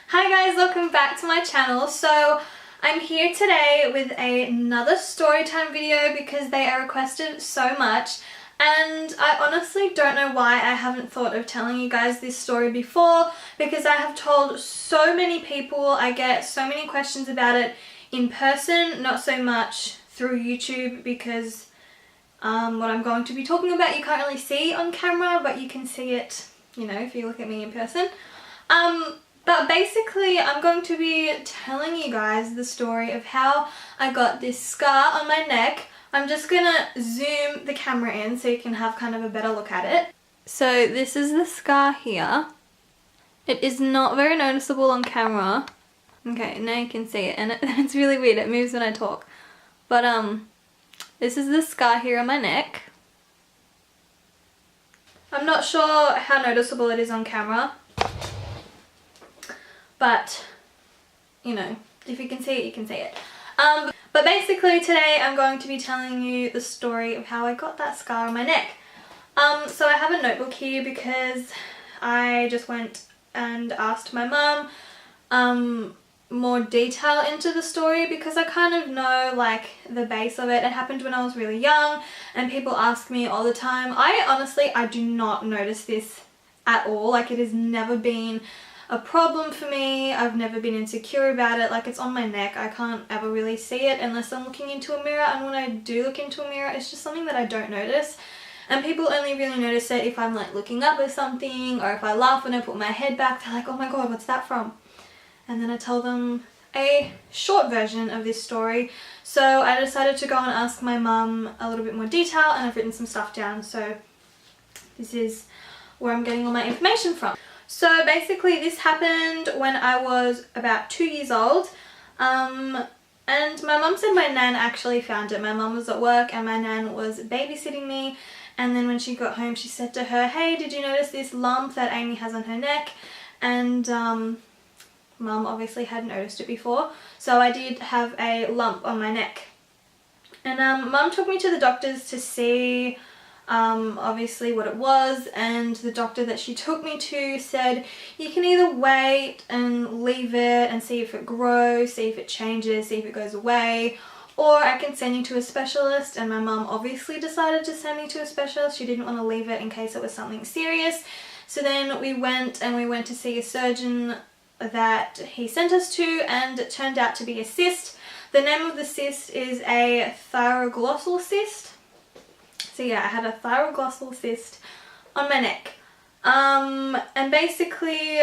Hi guys, welcome back to my channel. So I'm here today with another story time video because they are requested so much, and I honestly don't know why I haven't thought of telling you guys this story before, because I have told so many people. I get so many questions about it in person, not so much through YouTube, because what I'm going to be talking about you can't really see on camera, but you can see it, you know, if you look at me in person. But basically I'm going to be telling you guys the story of how I got this scar on my neck. I'm just gonna zoom the camera in so you can have kind of a better look at it. So this is the scar here. It is not very noticeable on camera. Okay, now you can see it, and it's really weird, it moves when I talk. But this is the scar here on my neck. I'm not sure how noticeable it is on camera, but you know, if you can see it, you can see it. But basically today I'm going to be telling you the story of how I got that scar on my neck. So I have a notebook here because I just went and asked my mum more detail into the story, because I kind of know like the base of it. It happened when I was really young and people ask me all the time. I do not notice this at all. Like, it has never been a problem for me. I've never been insecure about it. Like, it's on my neck. I can't ever really see it unless I'm looking into a mirror, and when I do look into a mirror, it's just something that I don't notice. And people only really notice it if I'm like looking up at something, or if I laugh when I put my head back. They're like, oh my god, what's that from? And then I tell them a short version of this story. So I decided to go and ask my mum a little bit more detail, and I've written some stuff down, so this is where I'm getting all my information from. So basically this happened when I was about 2 years old, and my mum said my nan actually found it. My mum was at work and my nan was babysitting me, and then when she got home she said to her, hey, did you notice this lump that Amy has on her neck? And mum obviously hadn't noticed it before, so I did have a lump on my neck. And mum took me to the doctors to see obviously what it was, and the doctor that she took me to said you can either wait and leave it and see if it grows, see if it changes, see if it goes away, or I can send you to a specialist. And my mum obviously decided to send me to a specialist. She didn't want to leave it in case it was something serious. So then we went to see a surgeon that he sent us to, and it turned out to be a cyst. The name of the cyst is a thyroglossal cyst. So yeah, I had a thyroglossal cyst on my neck. And basically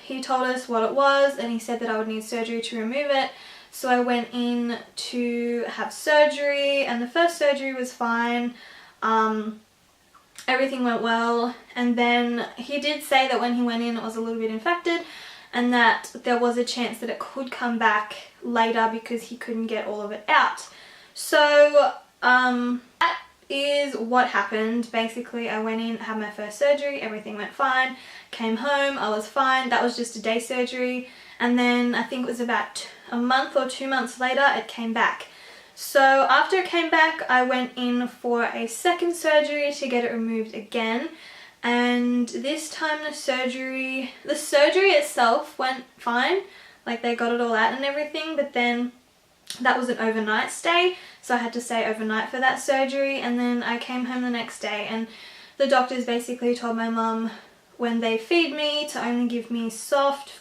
he told us what it was, and he said that I would need surgery to remove it. So I went in to have surgery, and the first surgery was fine. Everything went well, and then he did say that when he went in it was a little bit infected, and that there was a chance that it could come back later because he couldn't get all of it out. So that is what happened. Basically I went in, had my first surgery, everything went fine, came home, I was fine. That was just a day surgery, and then I think it was about a month or 2 months later it came back. So after it came back I went in for a second surgery to get it removed again, and this time the surgery itself went fine. Like, they got it all out and everything, but then that was an overnight stay, so I had to stay overnight for that surgery. And then I came home the next day, and the doctors basically told my mum when they feed me to only give me soft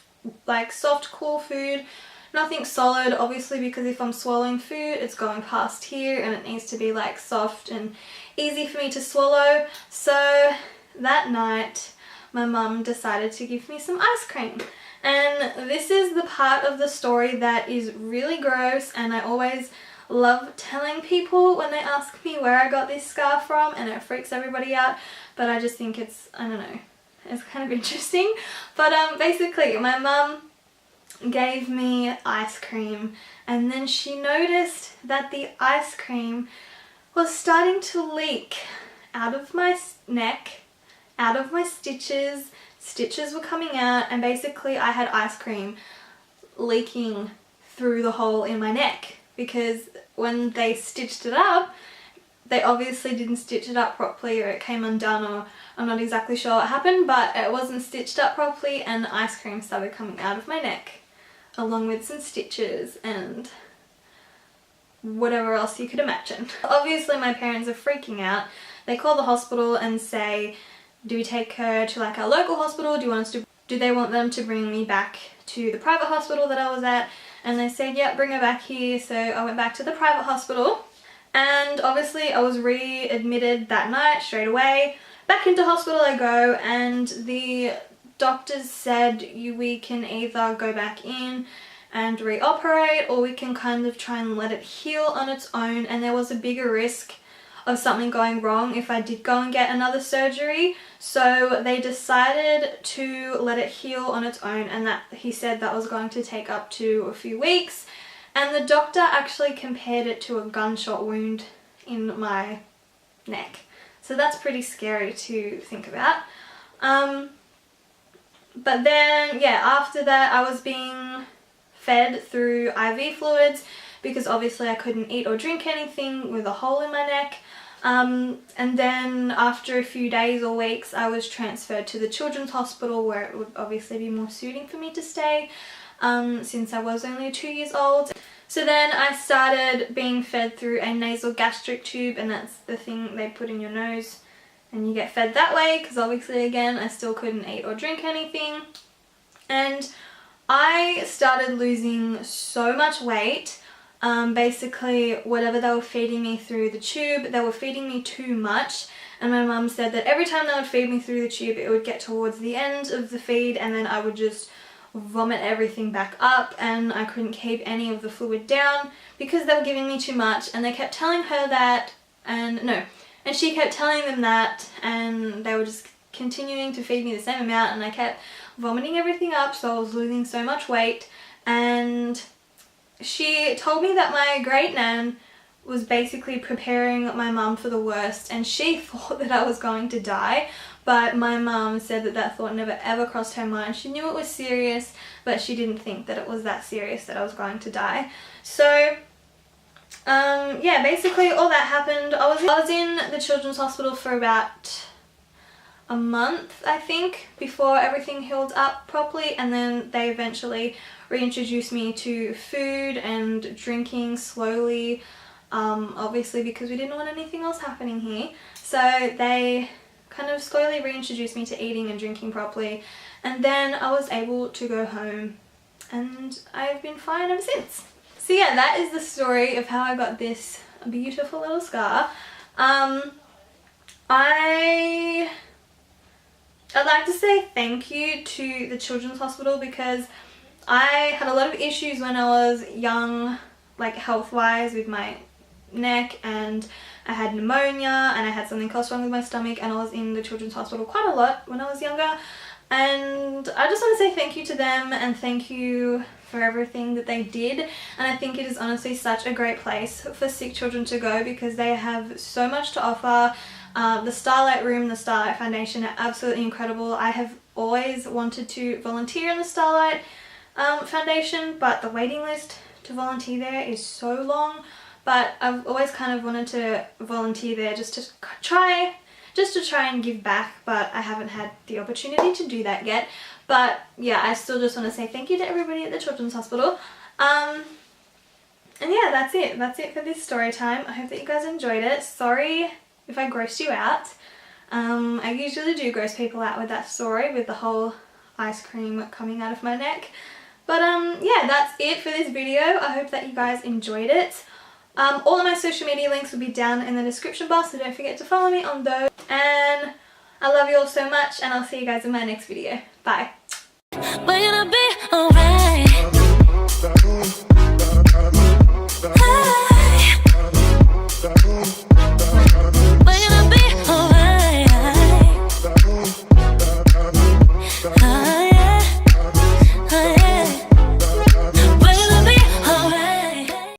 cool food, nothing solid, obviously, because if I'm swallowing food it's going past here and it needs to be like soft and easy for me to swallow. So that night my mum decided to give me some ice cream. And this is the part of the story that is really gross, and I always love telling people when they ask me where I got this scar from, and it freaks everybody out, but I just think it's, I don't know, it's kind of interesting. But basically my mum gave me ice cream, and then she noticed that the ice cream was starting to leak out of my neck, out of my stitches. Stitches were coming out, and basically I had ice cream leaking through the hole in my neck, because when they stitched it up they obviously didn't stitch it up properly, or it came undone, or I'm not exactly sure what happened, but it wasn't stitched up properly and ice cream started coming out of my neck along with some stitches and whatever else you could imagine. Obviously my parents are freaking out. They call the hospital and say, do we take her to like our local hospital? Do they want them to bring me back to the private hospital that I was at? And they said, yeah, bring her back here. So I went back to the private hospital, and obviously I was readmitted that night straight away. Back into hospital I go, and the doctors said we can either go back in and reoperate, or we can kind of try and let it heal on its own, and there was a bigger risk of something going wrong if I did go and get another surgery. So they decided to let it heal on its own, and that he said that was going to take up to a few weeks. And the doctor actually compared it to a gunshot wound in my neck. So that's pretty scary to think about. But then, yeah, after that I was being fed through IV fluids because obviously I couldn't eat or drink anything with a hole in my neck. And then after a few days or weeks I was transferred to the children's hospital, where it would obviously be more suiting for me to stay, since I was only 2 years old. So then I started being fed through a nasal gastric tube, and that's the thing they put in your nose and you get fed that way, because obviously again I still couldn't eat or drink anything. And I started losing so much weight. Basically whatever they were feeding me through the tube, they were feeding me too much, and my mum said that every time they would feed me through the tube it would get towards the end of the feed and then I would just vomit everything back up, and I couldn't keep any of the fluid down because they were giving me too much. And they kept telling her that, and she kept telling them that, and they were just continuing to feed me the same amount, and I kept vomiting everything up, so I was losing so much weight. And she told me that my great nan was basically preparing my mum for the worst, and she thought that I was going to die, but my mum said that that thought never ever crossed her mind. She knew it was serious, but she didn't think that it was that serious that I was going to die. So yeah, basically all that happened. I was in the children's hospital for about a month, I think, before everything healed up properly, and then they eventually reintroduced me to food and drinking slowly, obviously because we didn't want anything else happening here. So they kind of slowly reintroduced me to eating and drinking properly, and then I was able to go home, and I've been fine ever since. So yeah, that is the story of how I got this beautiful little scar. I'd like to say thank you to the children's hospital, because I had a lot of issues when I was young, like health-wise, with my neck, and I had pneumonia, and I had something else wrong with my stomach, and I was in the children's hospital quite a lot when I was younger. And I just want to say thank you to them, and thank you for everything that they did. And I think it is honestly such a great place for sick children to go, because they have so much to offer. The Starlight Room, the Starlight Foundation are absolutely incredible. I have always wanted to volunteer in the Starlight Foundation, but the waiting list to volunteer there is so long. But I've always kind of wanted to volunteer there just to try and give back, but I haven't had the opportunity to do that yet. But yeah, I still just want to say thank you to everybody at the Children's Hospital. And yeah, that's it for this story time. I hope that you guys enjoyed it. Sorry if I grossed you out. I usually do gross people out with that story, with the whole ice cream coming out of my neck. But yeah, that's it for this video. I hope that you guys enjoyed it. All of my social media links will be down in the description box, so don't forget to follow me on those. And I love you all so much, and I'll see you guys in my next video. Bye.